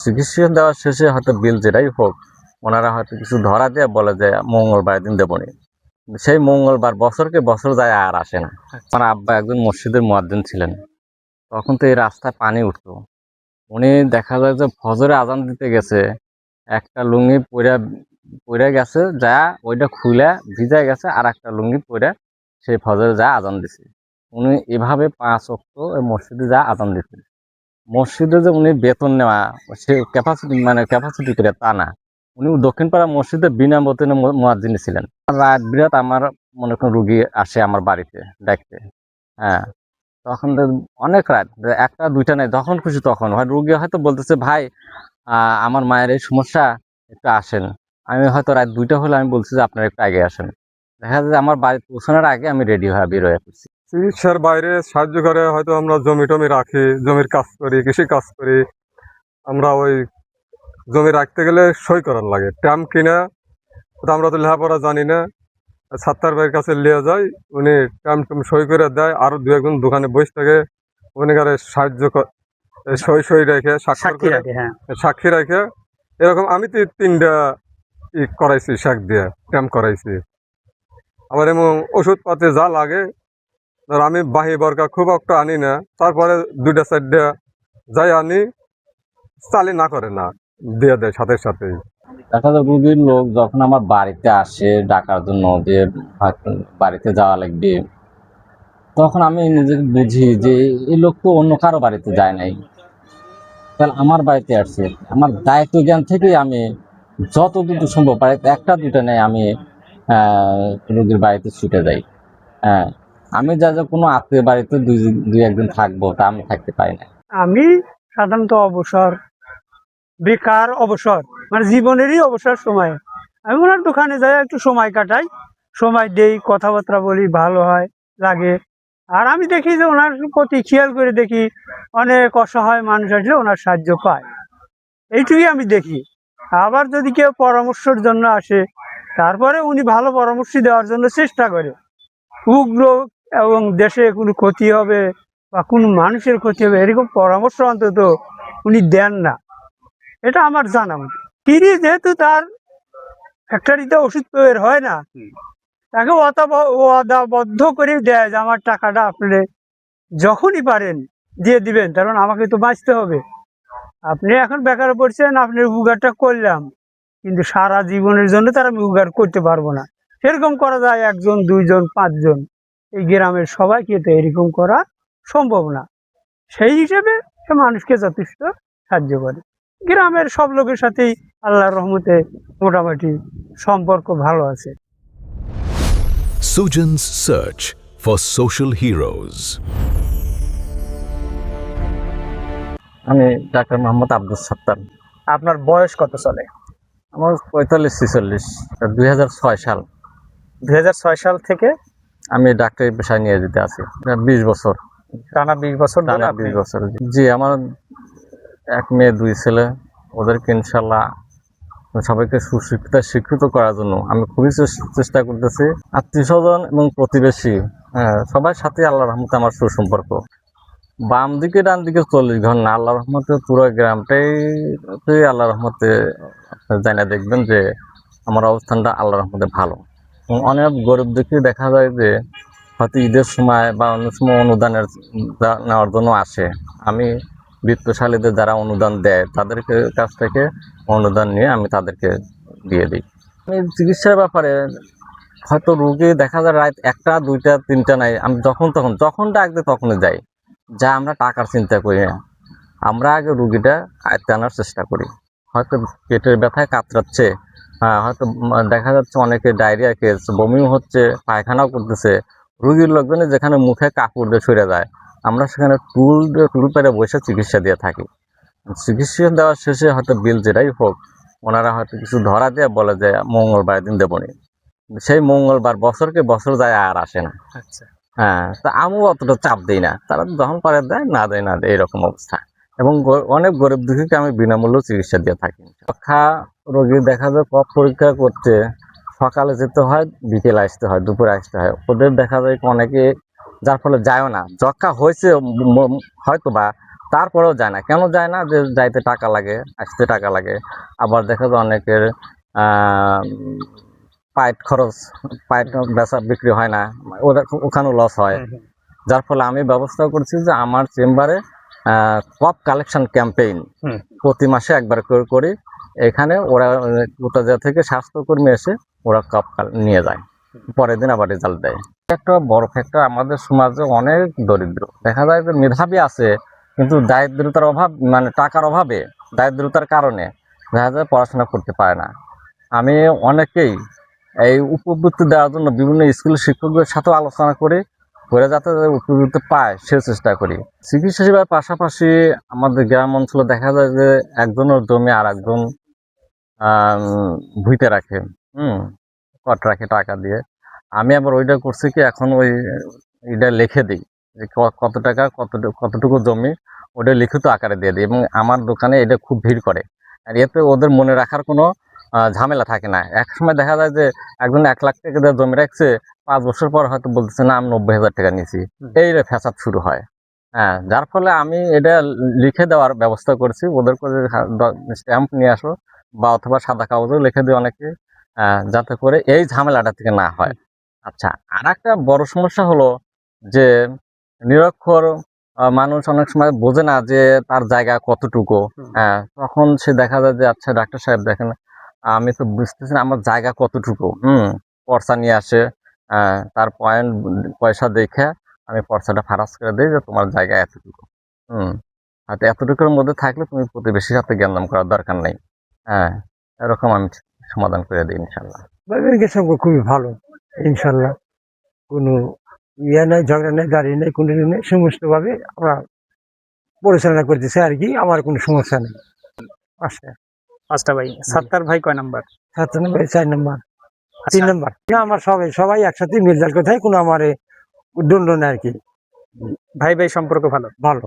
চিকিৎসা দেওয়ার শেষে হয়তো বিল যেটাই হোক, ওনারা হয়তো কিছু ধরা দিয়ে বলে যে মঙ্গলবার দিন দেবনি। সেই মঙ্গলবার বছরকে বছর যায় আর আসে না। আমার আব্বা একজন মসজিদের মুয়াজ্জিন ছিলেন। তখন তো এই রাস্তায় পানি উঠতো। উনি দেখা যায় যে ফজরে আজান দিতে গেছে, একটা লুঙ্গি পইরা গেছে, যা ওইটা খুলে ভিজা গেছে, আর একটা লুঙ্গি পইরা সেই ফজরে যা আজান দিছে। উনি এভাবে 5 ওয়াক্ত ওই মসজিদে যা আজান দিতেন। মসজিদে যে উনি বেতন নেওয়া, সে ক্যাপাসিটি করে তা না। উনি দক্ষিণপাড়া মসজিদে বিনা বেতনে মুয়াজ্জিন ছিলেন। রাত বিরাত আমার মনে করেন রুগী আসে আমার বাড়িতে দেখতে। হ্যাঁ, তখন অনেক রাত, একটা দুইটা নেই, যখন খুশি তখন। হয় রুগী হয়তো বলতেছে, ভাই আমার মায়ের এই সমস্যা, একটু আসেন। আমি হয়তো রাত 2টা হলে আমি বলছি যে আপনারা একটু আগে আসেন। দেখা যায় আমার বাড়ি পৌঁছানোর আগে আমি রেডি হয়ে বের হয়ে পড়ছি। চিকিৎসার বাইরে সাহায্য করে হয়তো আমরা জমি টমি রাখি, জমির কাজ করি, কৃষি কাজ করি। আমরা ওই জমি রাখতে গেলে সই করার লাগে, ট্যাম্প কিনা। তো আমরা তো লেখাপড়া জানি না, সাত্তার ভাইয়ের কাছে নিয়ে যাই, উনি ট্যাম্প টুম সই করে দেয়। আরো দু একজন দোকানে বসে থাকে, উনি সাহায্য সই সই রেখে সাক্ষী রেখে। এরকম আমি তো 3টা করাইছি, শাক দিয়ে ট্যাম্প করাইছি। আবার এমন ওষুধপাতি যা লাগে, ধর আমি বাহি বরকা খুব একটা আনি না, তারপরে 2টা 4টা যাই আনি, চালি না করে না, দিয়ে দেয় সাথে সাথেই। দেখা যায় রুগীর লোক যখন আমার বাড়িতে আসে ডাকার জন্য যে বাড়িতে যাওয়া লাগবে, তখন আমি নিজেকে বুঝি যে এই লোক তো অন্য কারো বাড়িতে যায় নাই, তাহলে আমার বাড়িতে আসছে। আমার দায়িত্ব জ্ঞান থেকেই আমি যতটুকু সম্ভব বাড়িতে একটা দুইটা নেই, আমি রোগীর বাড়িতে ছুটে যাই। হ্যাঁ, আমি যা কোনো আত্মীয় বাড়িতে দুই একদিন থাকবো, তা আমি থাকতে পারি না। আমি সাধারণত অবসর, বেকার অবসর, মানে জীবনেরই অবসর সময় আমি ওনার দোকানে যাই, একটু সময় কাটাই, সময় দেই, কথাবার্তা বলি, ভালো হয় লাগে। আর আমি দেখি যে ওনার প্রতি খেয়াল করে দেখি, অনেক অসহায় মানুষ আসলে ওনার সাহায্য পায়, এইটুকুই আমি দেখি। আবার যদি কেউ পরামর্শের জন্য আসে, তারপরে উনি ভালো পরামর্শ দেওয়ার জন্য চেষ্টা করে। উগ্র এবং দেশে কোনো ক্ষতি হবে বা কোনো মানুষের ক্ষতি হবে এরকম পরামর্শ অন্তত উনি দেন না, এটা আমার জানা মতো। তিনি যেহেতু তার ফ্যাক্টরিতে ওষুধ তৈরি হয় না, তাকে ওয়াদাবদ্ধ করে দেয় যে আমার টাকাটা আপনি যখনই পারেন দিয়ে দিবেন, কারণ আমাকে তো বাঁচতে হবে। আপনি এখন বেকার পড়ছেন, আপনার উপকারটা করলাম, কিন্তু সারা জীবনের জন্য তার আমি উপকার করতে পারবো না। সেরকম করা যায় 1 জন 2 জন 5 জন, এই গ্রামের সবাইকে তো এরকম করা সম্ভব না। সেই হিসেবে সে মানুষকে যথেষ্ট সাহায্য করে। গ্রামের সব লোকের সাথেই আল্লাহর রহমতে মোটামুটি সম্পর্ক ভালো আছে। Sujan's search for social heroes. আমি ডাক্তার মোহাম্মদ আব্দুল সত্তার। আপনার বয়স কত চলে? আমার 45-46, 2006 সাল। 2006 সাল থেকে আমি ডাক্তারি পেশায় নিয়োজিত আছি। 20 বছর, টানা 20 বছর ধরে টানা আপনি 20 বছর। জি, আমার 1 মেয়ে 2 ছেলে। ওদেরকে ইনশাল্লাহ সবাইকে স্বীকৃত করার জন্য আমি খুবই চেষ্টা করতেছি। আত্মীয় স্বজন এবং প্রতিবেশী, সবার সাথে আল্লাহর রহমতে আমার সুসম্পর্ক। বাম দিকে ডান দিকে 40 ঘর না, আল্লাহর রহমতে পুরো গ্রামটাই আল্লাহর রহমতে জানা দেখবেন যে আমার অবস্থানটা আল্লাহর রহমতে ভালো। অনেক গরিব দুঃখী দেখা যায় যে হয়তো ঈদের সময় বা অন্য সময় অনুদানের নেওয়ার জন্য আসে। আমি বিত্তশালীদের যারা অনুদান দেয় তাদের কাছ থেকে অনুদান নিয়ে আমি তাদেরকে দিয়ে দিই। আমি চিকিৎসার ব্যাপারে হয়তো রোগী দেখা যায় রাত 1টা 2টা 3টা নাই, আমি যখন ডাক দিই তখনই যাই। যা আমরা টাকার চিন্তা করি না, আমরা আগে রুগীটা আয়ত্তে আনার চেষ্টা করি। হয়তো পেটের ব্যথায় কাতরাচ্ছে, হয়তো দেখা যাচ্ছে অনেকে ডায়রিয়া কেস, বমিও হচ্ছে, পায়খানাও করতেছে। রুগীর লোকজনে যেখানে মুখে কাপড় দিয়ে সরে যায়, আমরা সেখানে টুল পেরে বসে চিকিৎসা দিয়ে থাকি। চিকিৎসা দেওয়ার শেষে হয়তো বিল যেটাই হোক, ওনারা হয়তো কিছু ধরা দিয়ে বলে যে মঙ্গলবার দিন দেবনি। সেই মঙ্গলবার বছরকে বছর যায় আর আসে না। আচ্ছা, হ্যাঁ, তা আমিও অতটা চাপ দিই না, তারা যখন পারে দেয়, না দেয় না দেয়, এরকম অবস্থা। এবং অনেক গরিব দুঃখীকে আমি বিনামূল্য চিকিৎসা দিয়ে থাকি। যক্ষা রোগী দেখা যায় কফ পরীক্ষা করতে সকালে যেতে হয়, বিকেলে আসতে হয়, দুপুরে আসতে হয়। ওদের দেখা যায় অনেকে যার ফলে যায়ও না, যক্ষা হয়েছে হয়তো বা তারপরেও যায় না। কেন যায় না? যে যাইতে টাকা লাগে, আসতে টাকা লাগে। আবার দেখা যায় অনেকের পাইট খরচ, পাইট বেচা বিক্রি হয় না, ওখানেও লস হয়। যার ফলে আমি ব্যবস্থা করছি যে আমার চেম্বারে কপ কালেকশন ক্যাম্পেইন হুম। প্রতি মাসে একবার করে করি। এখানে ওরা কোথাও থেকে স্বাস্থ্যকর্মী এসে ওরা কপ নিয়ে যায়, পরের দিন আবার রেজাল্ট দেয়। একটা বড় ফ্যাক্টর, আমাদের সমাজে অনেক দরিদ্র দেখা যায় যে মেধাবী আছে, কিন্তু দারিদ্রতার অভাব, মানে টাকার অভাবে, দারিদ্রতার কারণে দেখা যায় পড়াশোনা করতে পারে না। আমি অনেকেই এই উপবৃত্তি দেওয়ার জন্য বিভিন্ন স্কুলের শিক্ষকদের সাথেও আলোচনা করে যাতে উপবৃত্তি পায় সে চেষ্টা করি। চিকিৎসা সেবার পাশাপাশি আমাদের গ্রাম অঞ্চলে দেখা যায় যে একজনের জমি আর একজন ভুইতে রাখে, কট রাখে টাকা দিয়ে। আমি আবার ওইটা করছি কি, এখন এটা লিখে দিই যে কত টাকা কতটুকু জমি, ওটা লিখিত আকারে দিয়ে দিই। এবং আমার দোকানে এটা খুব ভিড় করে, আর এতে ওদের মনে রাখার কোনো ঝামেলা থাকে না। এক সময় দেখা যায় যে একজন 1 লাখ টাকা দিয়ে জমি রাখছে, 5 বছর পর হয়তো বলতেছে না আমি 90,000 টাকা নিয়েছি। এই ফ্যাসাদ শুরু হয়। হ্যাঁ, যার ফলে আমি এটা লিখে দেওয়ার ব্যবস্থা করছি। ওদের করে স্ট্যাম্প নিয়ে আসো বা অথবা সাদা কাগজেও লিখে দিই অনেকে, যাতে করে এই ঝামেলাটা থেকে না হয়। আচ্ছা, আর একটা বড় সমস্যা হলো যে নিরক্ষর মানুষ অনেক সময় বোঝে না যে তার জায়গা কতটুকু। তখন সে দেখা যায় যে আচ্ছা ডাক্তার সাহেব দেখেন, আমি তো বুঝতেছি না আমার জায়গা কতটুকু। পর্চা নিয়ে আসে, তার পয়সা দেখে আমি পর্চাটা ফারাজ করে দিই যে তোমার জায়গা এতটুকু। হয়তো এতটুকুর মধ্যে থাকলে তুমি প্রতিবেশীর সাথে জ্ঞানদাম করার দরকার নেই। এরকম আমি সমাধান করে দিই ইনশাল্লাহ। ব্যবসায়িকের সঙ্গে খুবই ভালো ইনশাল্লাহ। কোনো ইয়ে নেই, ঝগড়া নেই, গাড়ি নেই, কোনো নেই, সমস্তভাবে আমরা পরিচালনা করতেছি আর কি। আমার কোনো সমস্যা নেই। আচ্ছা, 5টা ভাই। সাত্তার ভাই কয় নাম্বার? 7 নম্বর, 4 নম্বর, 3 নম্বর। আমার সবাই একসাথে মিলজাল কোথায় কোনো আমার দণ্ড নেই আর কি। ভাই ভাই সম্পর্ক ভালো? ভালো।